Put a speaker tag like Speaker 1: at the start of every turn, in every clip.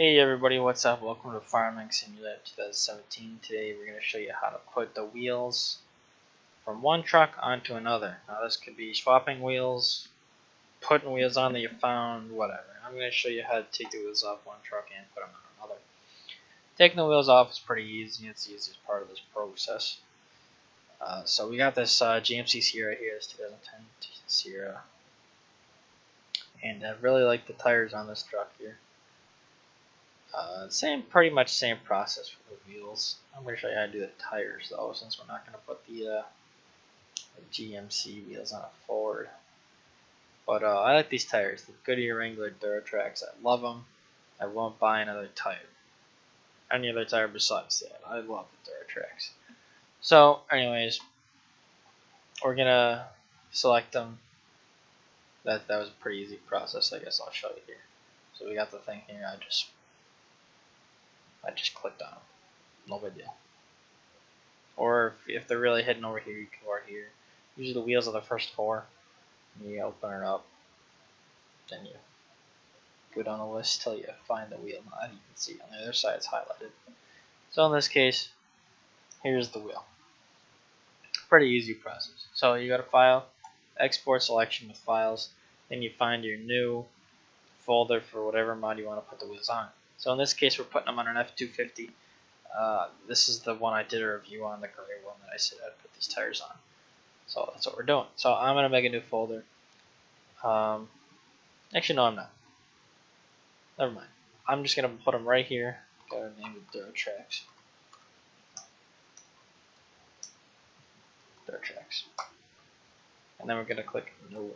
Speaker 1: Hey everybody, what's up? Welcome to Farming Simulator 2017. Today we're going to show you how to put the wheels from one truck onto another. Now this could be swapping wheels, putting wheels on that you found, whatever. I'm going to show you how to take the wheels off one truck and put them on another. Taking the wheels off is pretty easy. It's the easiest part of this process. So we got this GMC Sierra here, this 2010 Sierra. And I really like the tires on this truck here. Pretty much same process for the wheels. I'm going to show you how to do the tires though, since we're not going to put the GMC wheels on a Ford. But I like these tires, the Goodyear Wrangler Duratrax. I love them. I won't buy another tire. Any other tire besides that. I love the Duratrax. So, anyways, we're going to select them. That was a pretty easy process. I guess I'll show you here. So we got the thing here. I just clicked on them. No big deal. Or if they're really hidden over here, you can go over here. Usually the wheels are the first four. You open it up. Then you go down the list till you find the wheel. Now you can see on the other side it's highlighted. So in this case, here's the wheel. Pretty easy process. So you go to File, Export Selection with Files. Then you find your new folder for whatever mod you want to put the wheels on. So in this case, we're putting them on an F250. This is the one I did a review on, the gray one that I said I'd put these tires on. So that's what we're doing. So I'm going to make a new folder. Actually, no, I'm not. Never mind. I'm just going to put them right here. Gotta name it Duratrax. And then we're going to click New.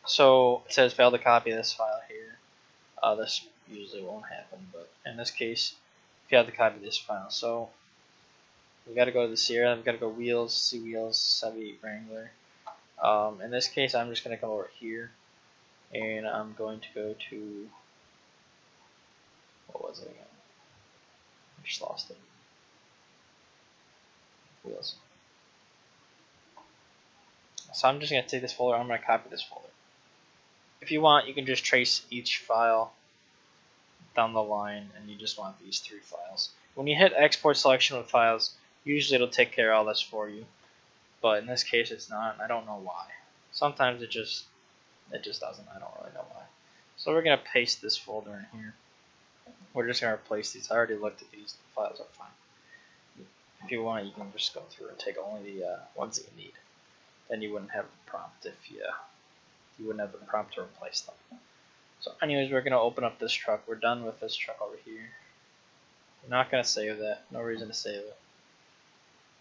Speaker 1: So it says fail to copy this file here. This usually won't happen, but in this case, if you have to copy this file. So we got to go to the Sierra. We've got to go wheels, see wheels, 78 Wrangler. In this case, I'm just going to come over here, and I'm going to go to, what was it again? I just lost it. Wheels. So I'm just going to take this folder. I'm going to copy this folder. If you want, you can just trace each file down the line, and you just want these 3 files. When you hit Export Selection with Files, usually it'll take care of all this for you. But in this case, it's not. I don't know why. Sometimes it just doesn't. I don't really know why. So we're gonna paste this folder in here. We're just gonna replace these. I already looked at these. The files are fine. If you want, you can just go through and take only the ones that you need. Then you wouldn't have the prompt if you wouldn't have the prompt to replace them. So anyways, we're gonna open up this truck. We're done with this truck over here. We're not gonna save that. No reason to save it.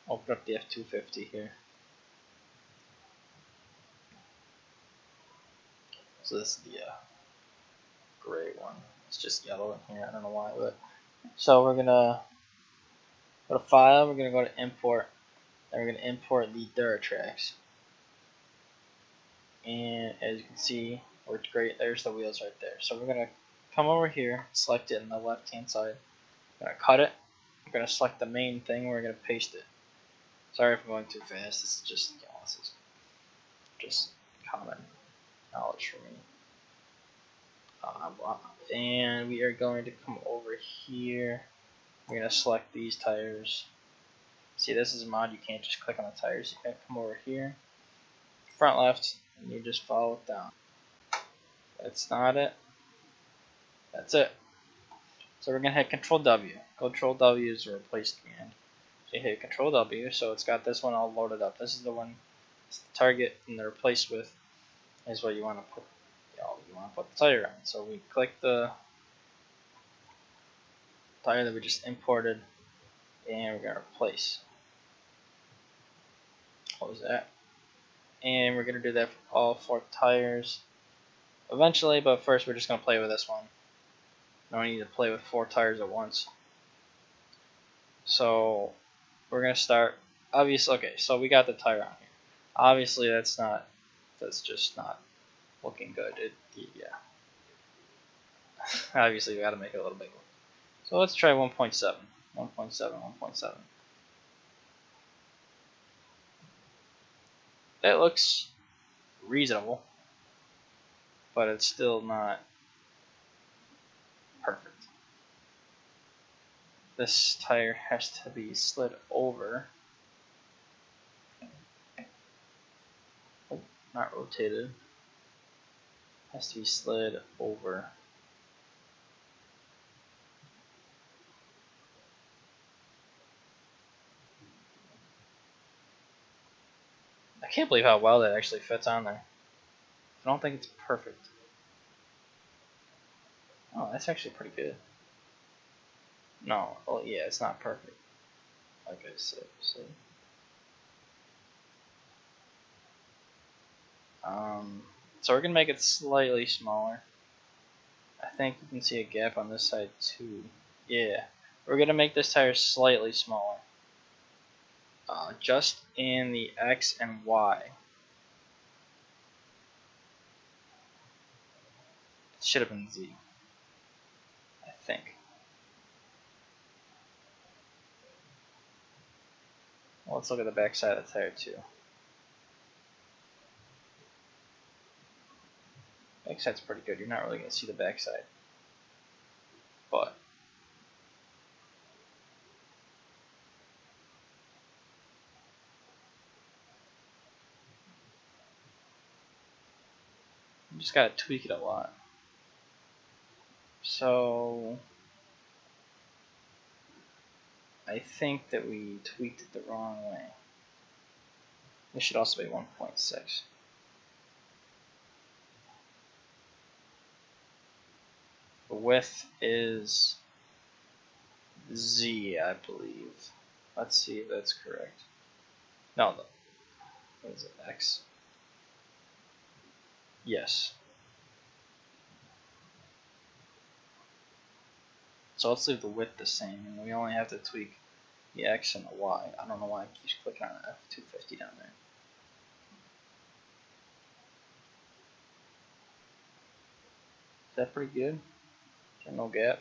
Speaker 1: Open up the F250 here. So this is the gray one. It's just yellow in here. I don't know why, but so we're gonna go to File. We're gonna go to Import, and we're gonna import the Duratrax. And as you can see, worked great. There's the wheels right there. So we're gonna come over here, select it in the left-hand side. We're gonna cut it. We're gonna select the main thing. We're gonna paste it. Sorry if I'm going too fast. This is just common knowledge for me. And we are going to come over here. We're going to select these tires. See, this is a mod. You can't just click on the tires. You gotta come over here, front left, and you just follow it down. That's not it. That's it. So we're going to hit Control W. Control W is a replace command. So you hit Control W, so it's got this one all loaded up. This is the one, it's the target, and the replace with is what you want to put. You want to put the tire on. So we click the tire that we just imported, and we're gonna replace. Close that, and we're gonna do that for all 4 tires eventually. But first, we're just gonna play with this one. Now we need to play with 4 tires at once. So we're gonna start. Obviously, okay. So we got the tire on here. Obviously, that's just not looking good. Yeah. Obviously, we got to make it a little bigger. So let's try 1.7. 1.7. That looks reasonable, but it's still not perfect. This tire has to be slid over. Oh, not rotated. Has to be slid over. I can't believe how well that actually fits on there. I don't think it's perfect. Oh, that's actually pretty good. No, well, yeah, it's not perfect. Like I said, so. So we're gonna make it slightly smaller. I think you can see a gap on this side too. Yeah, we're gonna make this tire slightly smaller. Just in the X and Y. It should have been Z. I think. Well, let's look at the back side of the tire too. Back side's pretty good. You're not really gonna see the back side, but you just gotta tweak it a lot. So I think that we tweaked it the wrong way. This should also be 1.6. The width is Z, I believe. Let's see if that's correct. No, what is it, X? Yes. So let's leave the width the same, and we only have to tweak the X and the Y. I don't know why it keeps clicking on F250 down there. Is that pretty good? Is there no gap?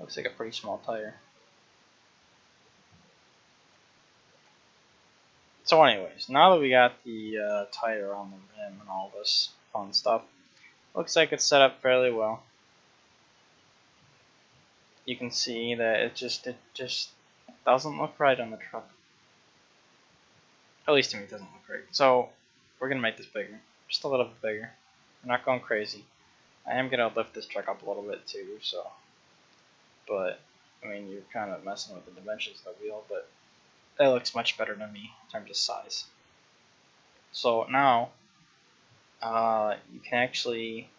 Speaker 1: Looks like a pretty small tire. So anyways, now that we got the tire on the rim and all this fun stuff, looks like it's set up fairly well. You can see that it just doesn't look right on the truck. At least to me it doesn't look right. So we're going to make this bigger. Just a little bit bigger. We're not going crazy. I am going to lift this truck up a little bit too, so. But, I mean, you're kind of messing with the dimensions of the wheel, but that looks much better to me in terms of size. So now, you can actually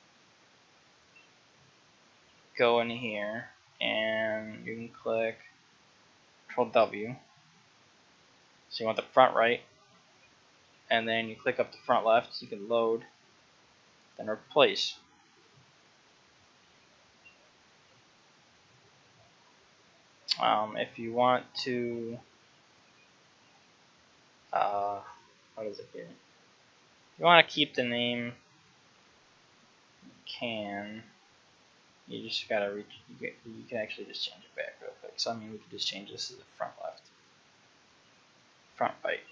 Speaker 1: go in here and you can click Control W. So you want the front right, and then you click up the front left, so you can load, then replace. If you want to, what is it here? If you want to keep the name, you can. You just gotta reach. You can actually just change it back real quick. So I mean, we can just change this to the front left, front right.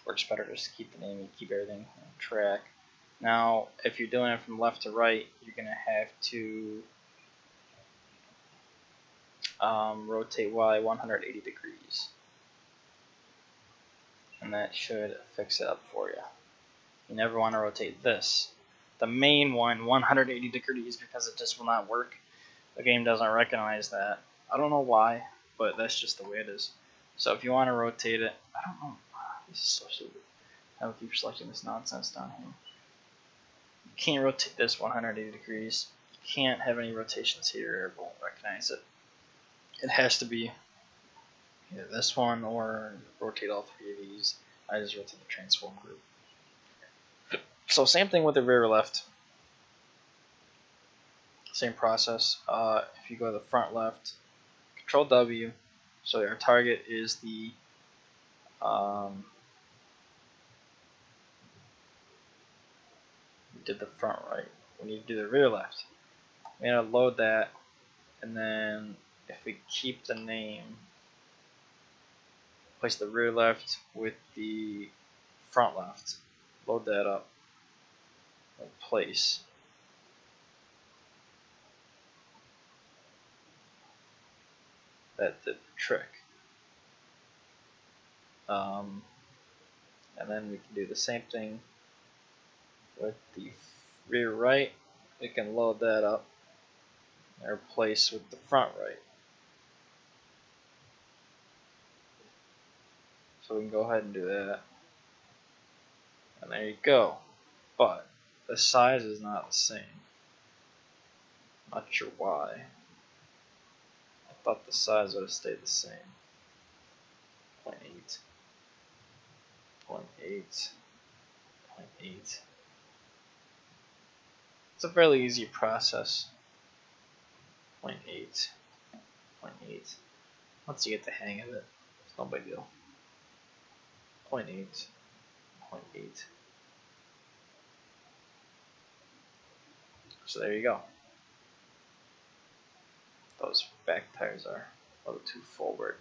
Speaker 1: Works better just to keep the name and keep everything on track. Now, if you're doing it from left to right, you're gonna have to rotate Y 180 degrees, and that should fix it up for you. You never want to rotate this, the main one, 180 degrees, because it just will not work. The game doesn't recognize that. I don't know why, but that's just the way it is. So if you want to rotate it, I don't know. This is so stupid. I will keep selecting this nonsense down here. You can't rotate this 180 degrees. You can't have any rotations here. It won't recognize it. It has to be either this one or rotate all three of these. I just rotate the transform group. So same thing with the rear left. Same process. If you go to the front left, Control W. So our target is the we did the front right. We need to do the rear left. We're gonna load that and then if we keep the name, place the rear left with the front left, load that up, and place. That did the trick. And then we can do the same thing with the rear right. We can load that up and replace with the front right. So we can go ahead and do that. And there you go. But the size is not the same. Not sure why. I thought the size would have stayed the same. 0.8. 0.8. 0.8. It's a fairly easy process. 0.8. 0.8. Once you get the hang of it, it's no big deal. 0.8. 0.8. So there you go. Those back tires are a little too forward.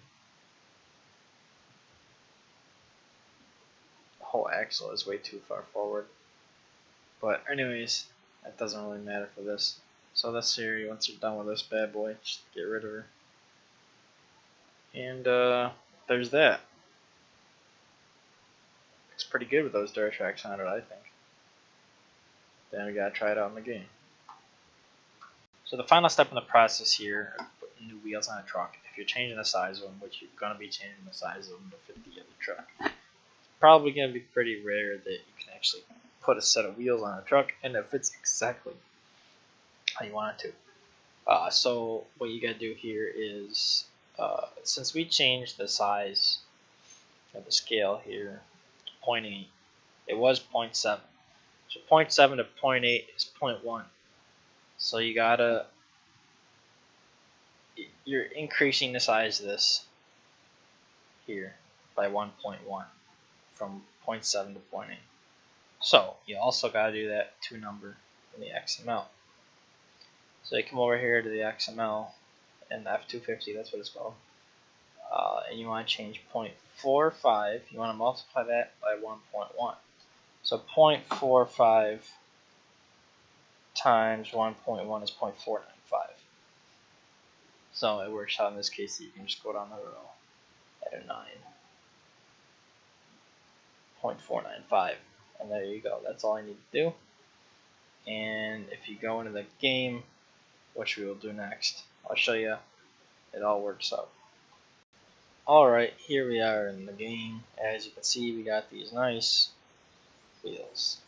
Speaker 1: The whole axle is way too far forward. But anyways, that doesn't really matter for this. So this here, once you're done with this bad boy, just get rid of her. And there's that. Looks pretty good with those dirt tracks on it, I think. Then we gotta try it out in the game. So the final step in the process here of putting new wheels on a truck, if you're changing the size of them, which you're going to be changing the size of them to fit the other truck, it's probably going to be pretty rare that you can actually put a set of wheels on a truck and it fits exactly how you want it to. So what you got to do here is, since we changed the size of the scale here to 0.8, it was 0.7. So 0.7 to 0.8 is 0.1. So you're increasing the size of this here by 1.1 from 0.7 to 0.8. So you also got to do that to number in the XML. So you come over here to the XML and F250, that's what it's called. And you want to change 0.45, you want to multiply that by 1.1. So 0.45 times 1.1 is 0.495. So it works out in this case that you can just go down the row at a 9.495, and there you go. That's all I need to do. And if you go into the game, which we will do next, I'll show you it all works out. Alright, here we are in the game. As you can see, we got these nice wheels.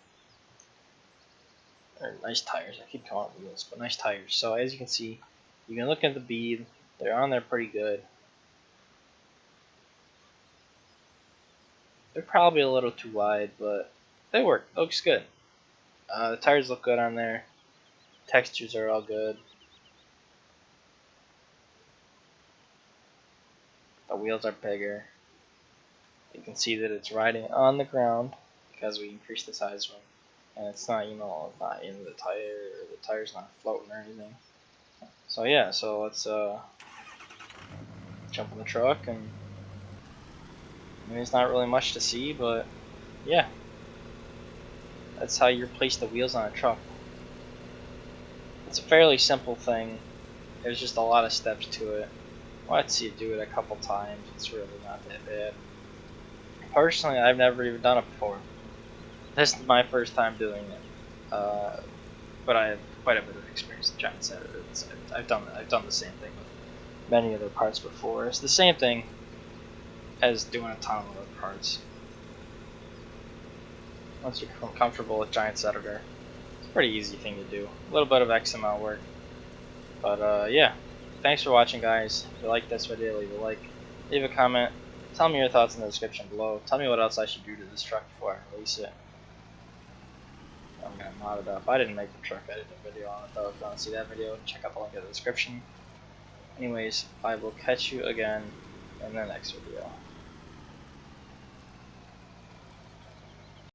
Speaker 1: Or nice tires. I keep calling them wheels, but nice tires. So as you can see, you can look at the bead. They're on there pretty good. They're probably a little too wide, but they work. It looks good. The tires look good on there. Textures are all good. The wheels are bigger. You can see that it's riding on the ground because we increased the size of them. And it's not, not in the tire, or the tire's not floating or anything. So yeah, so let's jump in the truck, and there's not really much to see, but yeah, that's how you replace the wheels on a truck. It's a fairly simple thing. There's just a lot of steps to it. Let's see you do it a couple times. It's really not that bad. Personally, I've never even done it before. This is my first time doing it, but I have quite a bit of experience in Giant Saturday. I've done the same thing with many other parts before. It's the same thing as doing a ton of other parts. Once you're comfortable with Giant Editor, it's a pretty easy thing to do. A little bit of XML work, but yeah. Thanks for watching, guys. If you like this video, leave a like, leave a comment, tell me your thoughts in the description below. Tell me what else I should do to this truck before I release it. I'm gonna mod it up. I didn't make the truck, I did a video on it though. If you want to see that video, check out the link in the description. Anyways, I will catch you again in the next video.